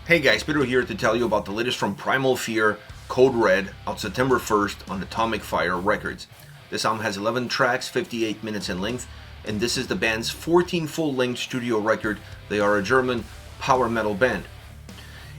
Hey guys, Pedro here to tell you about the latest from Primal Fear, Code Red, out September 1st on Atomic Fire Records. This album has 11 tracks, 58 minutes in length, and this is the band's 14th full-length studio record. They are a German power metal band.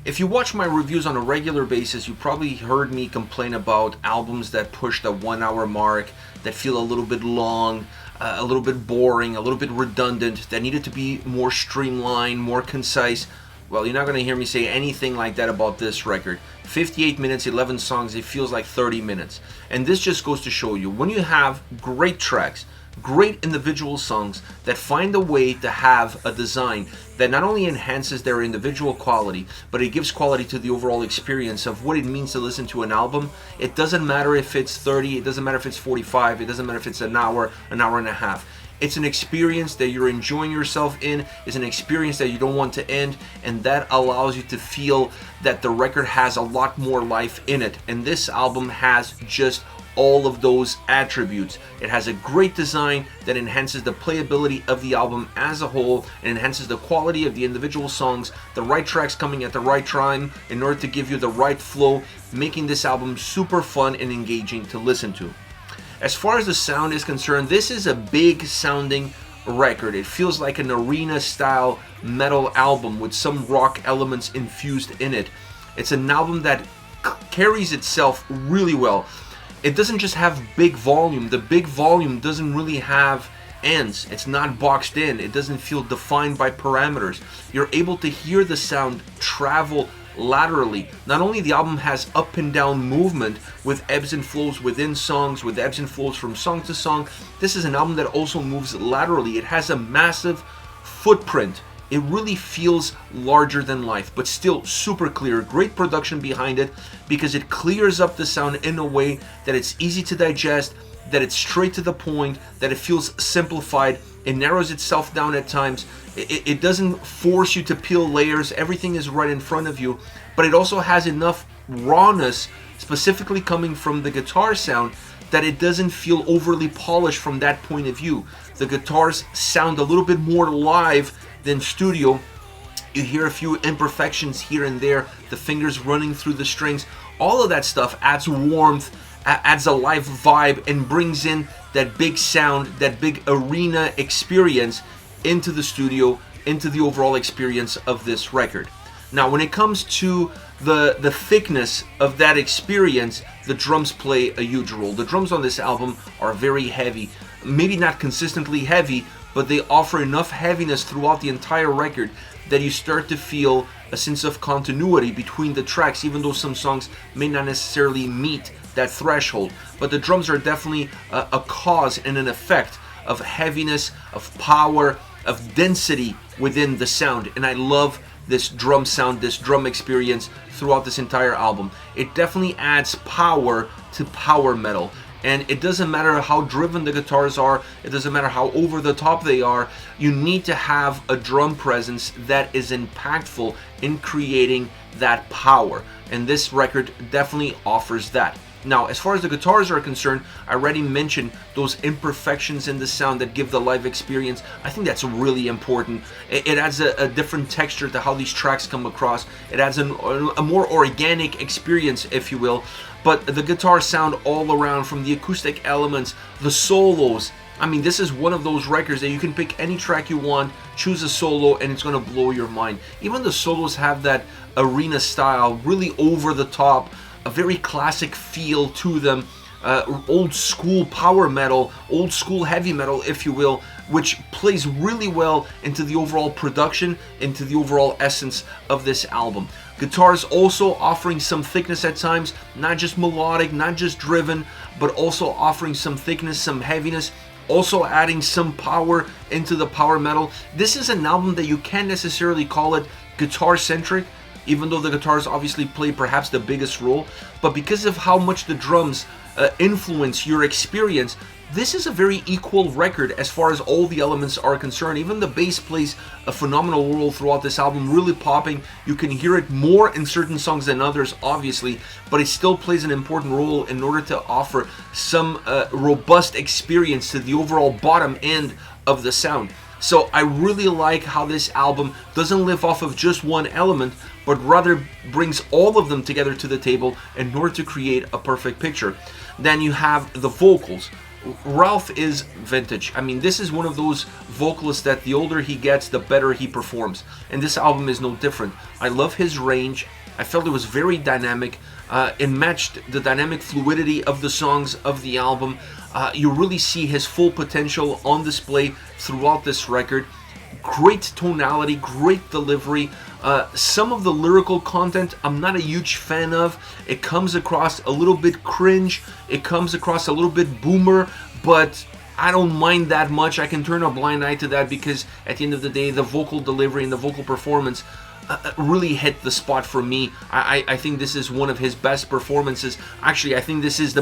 If you watch my reviews on a regular basis, you probably heard me complain about albums that push the 1 hour mark, that feel a little bit long, a little bit boring, a little bit redundant, that needed to be more streamlined, more concise. Well, you're not going to hear me say anything like that about this record. 58 minutes, 11 songs, it feels like 30 minutes. And this just goes to show you, when you have great tracks, great individual songs that find a way to have a design that not only enhances their individual quality, but it gives quality to the overall experience of what it means to listen to an album. It doesn't matter if it's 30, it doesn't matter if it's 45, it doesn't matter if it's an hour and a half. It's an experience that you're enjoying yourself in. It's an experience that you don't want to end, and that allows you to feel that the record has a lot more life in it. And this album has just all of those attributes. It has a great design that enhances the playability of the album as a whole, and enhances the quality of the individual songs, the right tracks coming at the right time in order to give you the right flow, making this album super fun and engaging to listen to. As far as the sound is concerned, this is a big sounding record. It feels like an arena style metal album with some rock elements infused in it. It's an album that carries itself really well. It doesn't just have big volume. The big volume doesn't really have ends. It's not boxed in. It doesn't feel defined by parameters. You're able to hear the sound travel laterally. Not only the album has up and down movement with ebbs and flows within songs, with ebbs and flows from song to song, this is an album that also moves laterally. It has a massive footprint. It really feels larger than life, but still super clear. Great production behind it because it clears up the sound in a way that it's easy to digest, that it's straight to the point, that it feels simplified. It narrows itself down at times. It doesn't force you to peel layers. Everything is right in front of you, but it also has enough rawness, specifically coming from the guitar sound, that it doesn't feel overly polished from that point of view. The guitars sound a little bit more live than studio. You hear a few imperfections here and there, the fingers running through the strings. All of that stuff adds warmth, adds a live vibe, and brings in that big sound, that big arena experience into the studio, into the overall experience of this record. Now, when it comes to the thickness of that experience, the drums play a huge role. The drums on this album are very heavy. Maybe not consistently heavy, but they offer enough heaviness throughout the entire record that you start to feel a sense of continuity between the tracks, even though some songs may not necessarily meet that threshold. But the drums are definitely a cause and an effect of heaviness, of power, of density within the sound. And I love this drum sound, this drum experience throughout this entire album. It definitely adds power to power metal. And it doesn't matter how driven the guitars are, it doesn't matter how over the top they are, you need to have a drum presence that is impactful in creating that power. And this record definitely offers that. Now, as far as the guitars are concerned, I already mentioned those imperfections in the sound that give the live experience. I think that's really important. It adds a different texture to how these tracks come across. It adds a more organic experience, if you will. But the guitars sound all around, from the acoustic elements, the solos. I mean, this is one of those records that you can pick any track you want, choose a solo, and it's going to blow your mind. Even the solos have that arena style, really over the top, a very classic feel to them, old school power metal, old school heavy metal, if you will, which plays really well into the overall production, into the overall essence of this album. Guitars also offering some thickness at times, not just melodic, not just driven, but also offering some thickness, some heaviness, also adding some power into the power metal. This is an album that you can't necessarily call it guitar centric, even though the guitars obviously play perhaps the biggest role, but because of how much the drums influence your experience, this is a very equal record as far as all the elements are concerned. Even the bass plays a phenomenal role throughout this album, really popping. You can hear it more in certain songs than others, obviously, but it still plays an important role in order to offer some robust experience to the overall bottom end of the sound. So I really like how this album doesn't live off of just one element, but rather brings all of them together to the table in order to create a perfect picture. Then you have the vocals. Ralph is vintage. I mean, this is one of those vocalists that the older he gets, the better he performs. And this album is no different. I love his range. I felt it was very dynamic. It matched the dynamic fluidity of the songs of the album. You really see his full potential on display throughout this record. Great tonality, great delivery. Some of the lyrical content I'm not a huge fan of. It comes across a little bit cringe. It comes across a little bit boomer, but I don't mind that much. I can turn a blind eye to that because at the end of the day, the vocal delivery and the vocal performance really hit the spot for me. I think this is one of his best performances. Actually, I think this is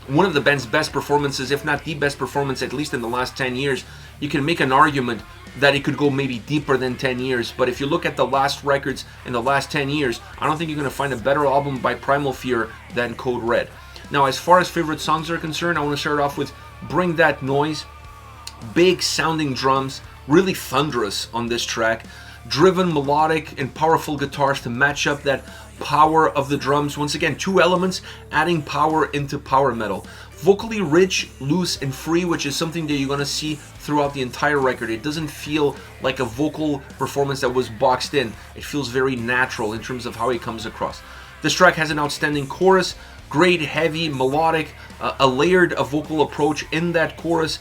one of the band's best performances, if not the best performance, at least in the last 10 years. You can make an argument that it could go maybe deeper than 10 years, but if you look at the last records in the last 10 years, I don't think you're going to find a better album by Primal Fear than Code Red. Now, as far as favorite songs are concerned, I want to start off with Bring That Noise. Big sounding drums, really thunderous on this track. Driven, melodic, and powerful guitars to match up that power of the drums. Once again, two elements adding power into power metal. Vocally rich, loose, and free, which is something that you're going to see throughout the entire record. It doesn't feel like a vocal performance that was boxed in. It feels very natural in terms of how it comes across. This track has an outstanding chorus, great, heavy, melodic, a layered vocal approach in that chorus,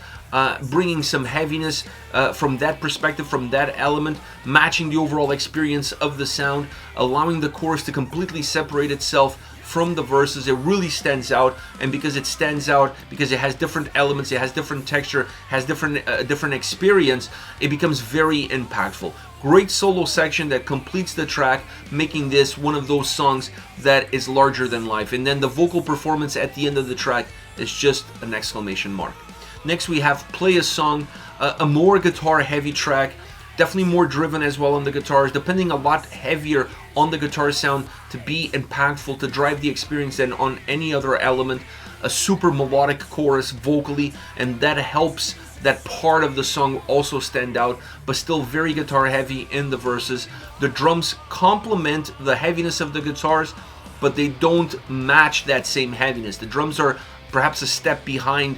bringing some heaviness from that perspective, from that element, matching the overall experience of the sound, allowing the chorus to completely separate itself from the verses. It really stands out, and because it stands out, because it has different elements, it has different texture, has different experience, it becomes very impactful. Great solo section that completes the track, making this one of those songs that is larger than life. And then the vocal performance at the end of the track is just an exclamation mark. Next we have Play a Song, a more guitar heavy track, definitely more driven as well on the guitars, depending a lot heavier on the guitar sound to be impactful, to drive the experience than on any other element. A super melodic chorus vocally, and that helps that part of the song also stand out, but still very guitar heavy in the verses. The drums complement the heaviness of the guitars, but they don't match that same heaviness. The drums are perhaps a step behind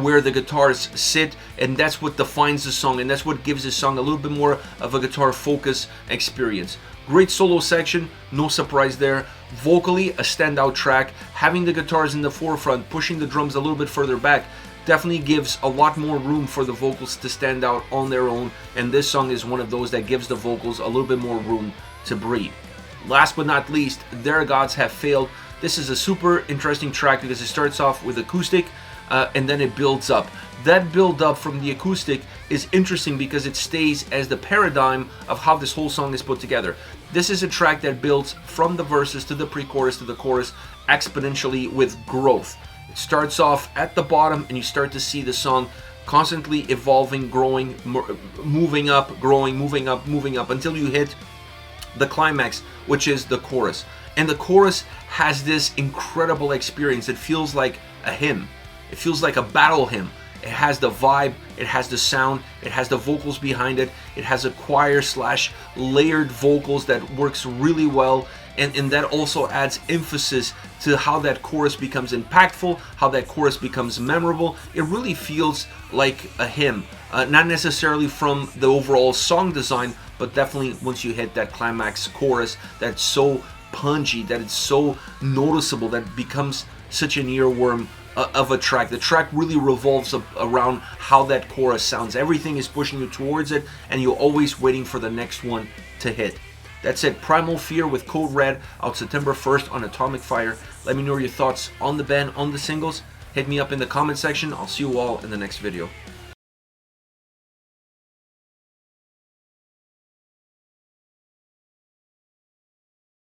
where the guitars sit, and that's what defines the song, and that's what gives the song a little bit more of a guitar focus experience. Great solo section, no surprise there. Vocally, a standout track. Having the guitars in the forefront, pushing the drums a little bit further back, definitely gives a lot more room for the vocals to stand out on their own, and this song is one of those that gives the vocals a little bit more room to breathe. Last but not least, Their Gods Have Failed. This is a super interesting track because it starts off with acoustic, and then it builds up. That build up from the acoustic is interesting because it stays as the paradigm of how this whole song is put together. This is a track that builds from the verses to the pre-chorus to the chorus exponentially with growth. It starts off at the bottom and you start to see the song constantly evolving, growing, moving up, growing, moving up until you hit the climax, which is the chorus. And the chorus has this incredible experience. It feels like a hymn. It feels like a battle hymn. It has the vibe, it has the sound, it has the vocals behind it, it has a choir / layered vocals that works really well, and that also adds emphasis to how that chorus becomes impactful, how that chorus becomes memorable. It really feels like a hymn, not necessarily from the overall song design, but definitely once you hit that climax chorus that's so punchy, that it's so noticeable, that it becomes such an earworm of a track. The track really revolves around how that chorus sounds. Everything is pushing you towards it, and you're always waiting for the next one to hit. That's it. Primal Fear with Code Red, out September 1st on Atomic Fire. Let me know your thoughts on the band, on the singles. Hit me up in the comment section. I'll see you all in the next video.